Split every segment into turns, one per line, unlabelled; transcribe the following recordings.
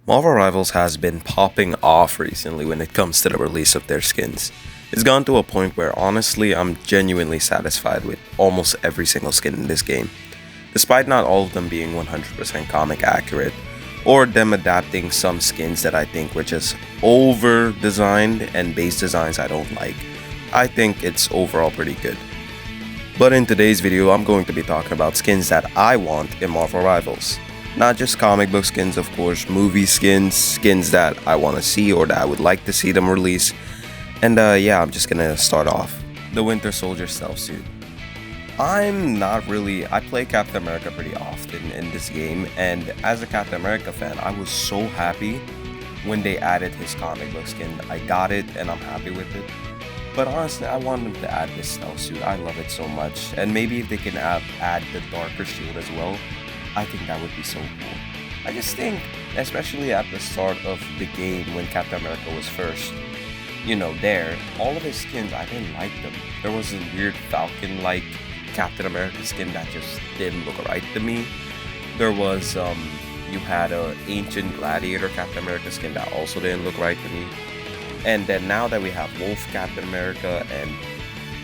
Marvel Rivals has been popping off recently when it comes to the release of their skins. It's gone to a point where honestly I'm genuinely satisfied with almost every single skin in this game, despite not all of them being 100% comic accurate, or them adapting some skins that I think were just over designed and base designs I don't like. I think it's overall pretty good. But in today's video, I'm going to be talking about skins that I want in Marvel Rivals. Not just comic book skins, of course, movie skins, skins that I want to see or that I would like to see them release. And yeah, I'm just gonna start off. The Winter Soldier stealth suit. I play Captain America pretty often in this game, and as a Captain America fan, I was so happy when they added his comic book skin. I got it and I'm happy with it. But honestly, I want them to add this stealth suit. I love it so much. And maybe if they can add the darker shield as well, I think that would be so cool. I just think, especially at the start of the game when Captain America was first, there, all of his skins, I didn't like them. There was a weird Falcon-like Captain America skin that just didn't look right to me. There was, you had a ancient gladiator Captain America skin that also didn't look right to me. And then now that we have Wolf Captain America and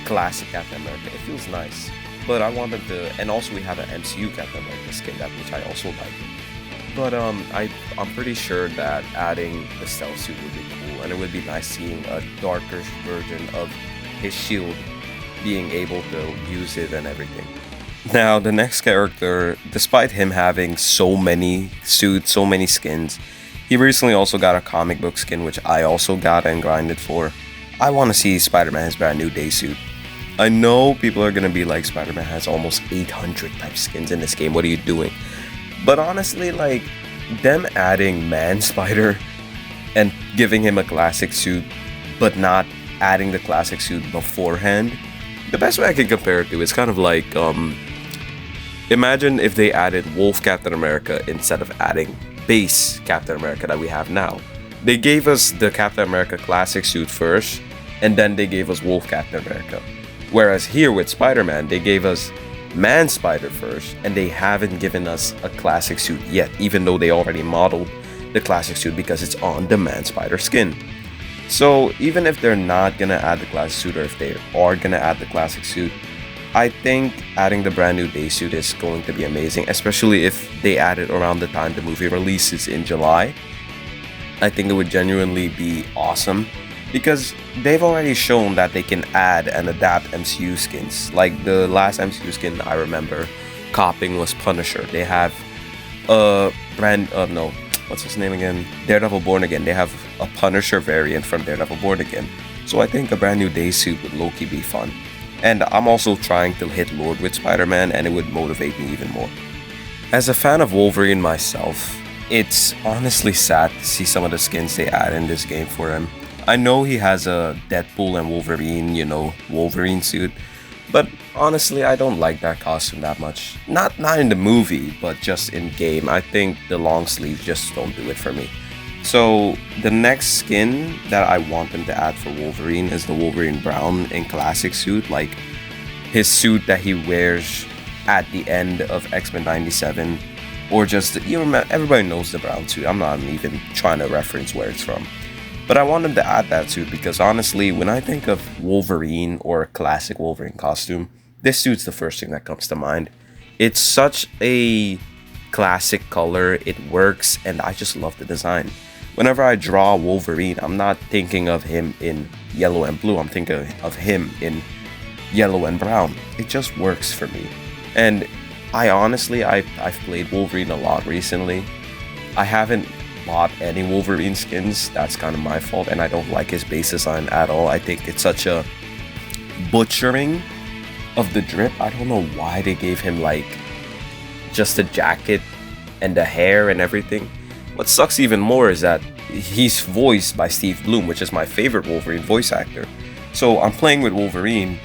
Classic Captain America, it feels nice. But I wanted to, and also we have an MCU Captain America skin which I also like. But I'm pretty sure that adding the stealth suit would be cool, and it would be nice seeing a darker version of his shield, being able to use it and everything. Now the next character, despite him having so many suits, so many skins, he recently also got a comic book skin which I also got and grinded for. I want to see Spider-Man's brand new day suit. I know people are gonna be like, Spider-Man has almost 800 type skins in this game, what are you doing? But honestly, like, them adding Man-Spider and giving him a classic suit, but not adding the classic suit beforehand, the best way I can compare it to is kind of like, imagine if they added Wolf Captain America instead of adding base Captain America that we have now. They gave us the Captain America classic suit first, and then they gave us Wolf Captain America. Whereas here with Spider-Man, they gave us Man-Spider first, and they haven't given us a classic suit yet, even though they already modeled the classic suit because it's on the Man-Spider skin. So even if they're not gonna add the classic suit, or if they are gonna add the classic suit, I think adding the brand new day suit is going to be amazing, especially if they add it around the time the movie releases in July. I think it would genuinely be awesome, because they've already shown that they can add and adapt MCU skins. Like the last MCU skin I remember copying was Punisher. They have a what's his name again? Daredevil Born Again. They have a Punisher variant from Daredevil Born Again. So I think a brand new day suit would low-key be fun. And I'm also trying to hit Lord with Spider-Man, and it would motivate me even more. As a fan of Wolverine myself, it's honestly sad to see some of the skins they add in this game for him. I know he has a Deadpool and Wolverine, Wolverine suit, but honestly, I don't like that costume that much. Not in the movie, but just in game. I think the long sleeves just don't do it for me. So the next skin that I want them to add for Wolverine is the Wolverine Brown in classic suit, like his suit that he wears at the end of X-Men 97, or just, everybody knows the brown suit. I'm not even trying to reference where it's from. But I want them to add that suit because honestly, when I think of Wolverine or a classic Wolverine costume, this suit's the first thing that comes to mind. It's such a classic color, it works, and I just love the design. Whenever I draw Wolverine, I'm not thinking of him in yellow and blue, I'm thinking of him in yellow and brown. It just works for me. And I've played Wolverine a lot recently. I haven't bought any Wolverine skins, that's kind of my fault, and I don't like his base design at all. I think it's such a butchering of the drip. I don't know why they gave him like just a jacket and the hair and everything. What sucks even more is that he's voiced by Steve Bloom, which is my favorite Wolverine voice actor. So I'm playing with Wolverine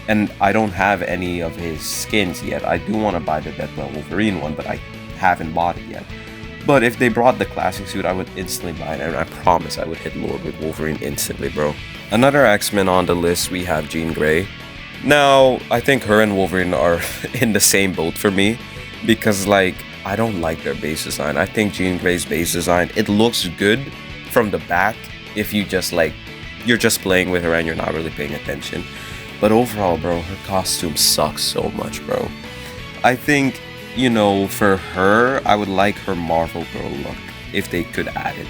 and I don't have any of his skins yet. I do want to buy the Deadpool Wolverine one, but I haven't bought it yet. But if they brought the classic suit, I would instantly buy it, and I promise I would hit Lord with Wolverine instantly, bro. Another X-Men on the list, we have Jean Grey. Now, I think her and Wolverine are in the same boat for me, because like, I don't like their base design. I think Jean Grey's base design, it looks good from the back if you just like, you're just playing with her and you're not really paying attention. But overall, bro, her costume sucks so much, bro. I think, you know, for her, I would like her Marvel Girl look if they could add it.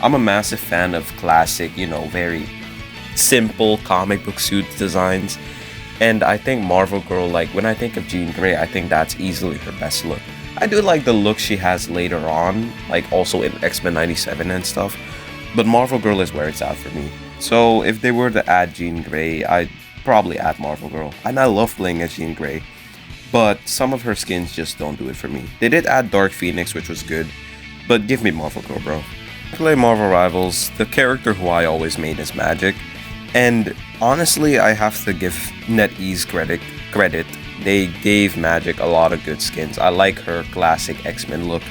I'm a massive fan of classic, you know, very simple comic book suit designs. And I think Marvel Girl, like, when I think of Jean Grey, I think that's easily her best look. I do like the look she has later on, like also in X-Men 97 and stuff. But Marvel Girl is where it's at for me. So if they were to add Jean Grey, I'd probably add Marvel Girl. And I love playing as Jean Grey, but some of her skins just don't do it for me. They did add Dark Phoenix, which was good, but give me Marvel Girl, bro. I play Marvel Rivals. The character who I always main is Magic, and honestly, I have to give NetEase credit. They gave Magic a lot of good skins. I like her classic X-Men look.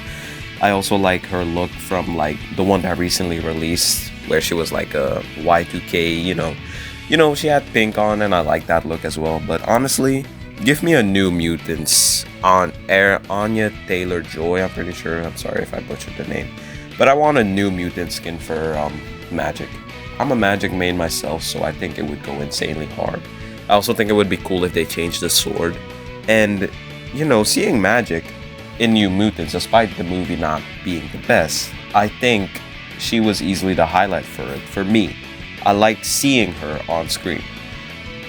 I also like her look from like the one that recently released, where she was like a Y2K, you know, she had pink on, and I like that look as well. But honestly, give me a New Mutants on Anya Taylor-Joy, I'm pretty sure. I'm sorry if I butchered the name. But I want a New Mutant skin for Magic. I'm a Magic main myself, so I think it would go insanely hard. I also think it would be cool if they changed the sword. And, you know, seeing Magic in New Mutants, despite the movie not being the best, I think she was easily the highlight for it, for me. I liked seeing her on screen.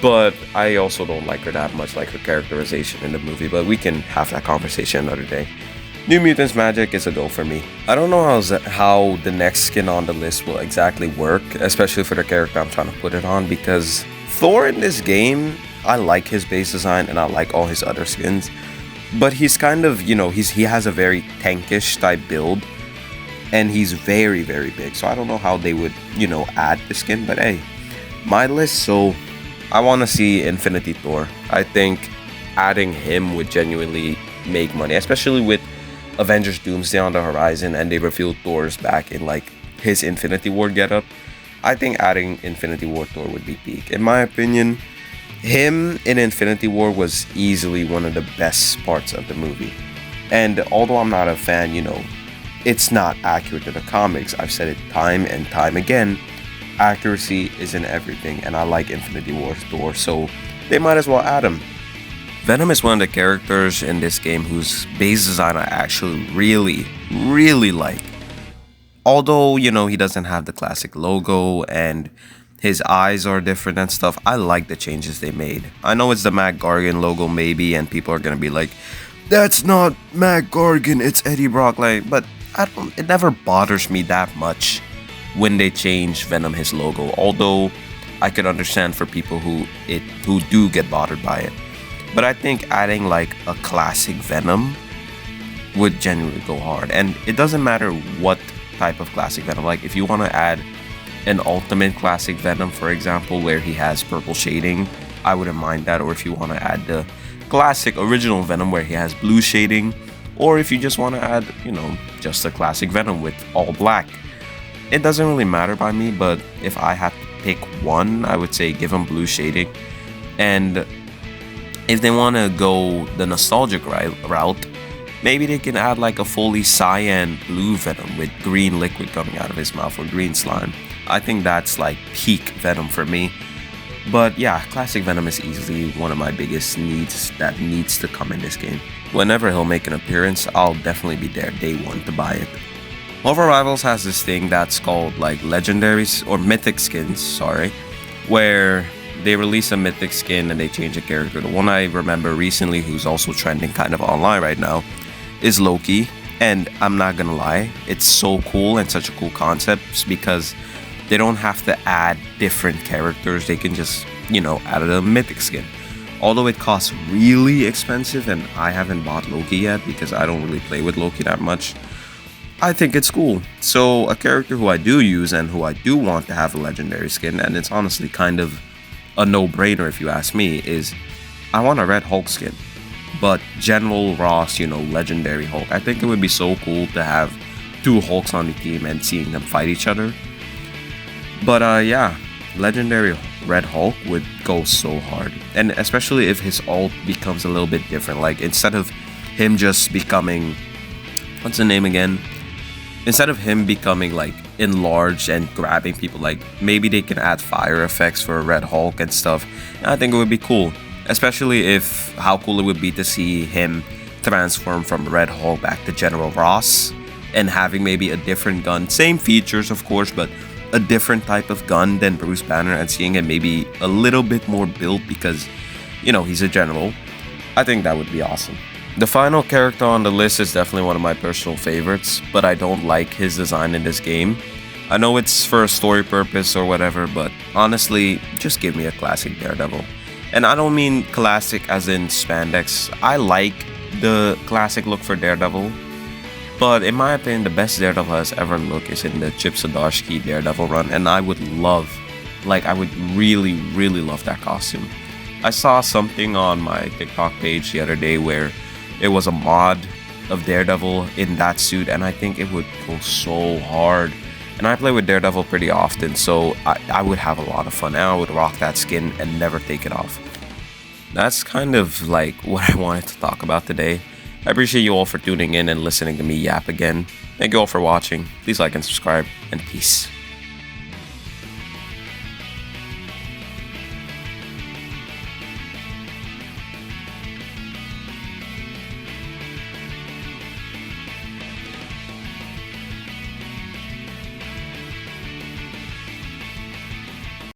But I also don't like her that much, like her characterization in the movie, but we can have that conversation another day. New Mutants Magic is a go for me. I don't know how the next skin on the list will exactly work, especially for the character I'm trying to put it on, because Thor in this game, I like his base design and I like all his other skins, but he's kind of, you know, he has a very tankish type build, and he's very, very big, so I don't know how they would, you know, add the skin, but hey, my list, so I want to see Infinity Thor. I think adding him would genuinely make money, especially with Avengers Doomsday on the horizon and they revealed Thor's back in like his Infinity War getup. I think adding Infinity War Thor would be peak. In my opinion, him in Infinity War was easily one of the best parts of the movie. And although I'm not a fan, you know, it's not accurate to the comics. I've said it time and time again. Accuracy isn't everything, and I like Infinity War Thor, so they might as well add him. Venom is one of the characters in this game whose base design I actually really like. Although, you know, he doesn't have the classic logo and his eyes are different and stuff, I like the changes they made. I know it's the Mac Gargan logo maybe, and people are gonna be like, that's not Mac Gargan, it's Eddie Brock, like, but it never bothers me that much when they change Venom his logo, although I could understand for people who do get bothered by it. But I think adding like a classic Venom would genuinely go hard, and it doesn't matter what type of classic Venom. Like if you want to add an ultimate classic Venom, for example, where he has purple shading, I wouldn't mind that. Or if you want to add the classic original Venom where he has blue shading, or if you just want to add, you know, just a classic Venom with all black, it doesn't really matter by me. But if I had to pick one, I would say give him blue shading. And if they want to go the nostalgic route, maybe they can add like a fully cyan blue Venom with green liquid coming out of his mouth, or green slime. I think that's like peak Venom for me. But yeah, classic Venom is easily one of my biggest needs that needs to come in this game. Whenever he'll make an appearance, I'll definitely be there day one to buy it. Marvel Rivals has this thing that's called like legendaries or mythic skins, sorry, where they release a mythic skin and they change a character. The one I remember recently, who's also trending kind of online right now, is Loki. And I'm not gonna lie, it's so cool and such a cool concept because they don't have to add different characters. They can just, you know, add a mythic skin. Although it costs really expensive, and I haven't bought Loki yet because I don't really play with Loki that much, I think it's cool. So a character who I do use and who I do want to have a legendary skin, and it's honestly kind of a no-brainer if you ask me, is I want a Red Hulk skin. But General Ross, you know, legendary Hulk. I think it would be so cool to have two Hulks on the team and seeing them fight each other. But yeah, legendary Red Hulk would go so hard. And especially if his ult becomes a little bit different. Like instead of him just becoming what's the name again? Instead of him becoming like enlarged and grabbing people, like maybe they can add fire effects for Red Hulk and stuff. I think it would be cool, especially if how cool it would be to see him transform from Red Hulk back to General Ross and having maybe a different gun, same features of course, but a different type of gun than Bruce Banner, and seeing him maybe a little bit more built because, you know, he's a general. I think that would be awesome. The final character on the list is definitely one of my personal favorites, but I don't like his design in this game. I know it's for a story purpose or whatever, but honestly, just give me a classic Daredevil. And I don't mean classic as in spandex. I like the classic look for Daredevil, but in my opinion, the best Daredevil has ever looked is in the Chip Zdarsky Daredevil run, and I would love, like I would really, really love that costume. I saw something on my TikTok page the other day where it was a mod of Daredevil in that suit, and I think it would go so hard. And I play with Daredevil pretty often, so I would have a lot of fun, and I would rock that skin and never take it off. That's kind of like what I wanted to talk about today. I appreciate you all for tuning in and listening to me yap again. Thank you all for watching. Please like and subscribe, and peace.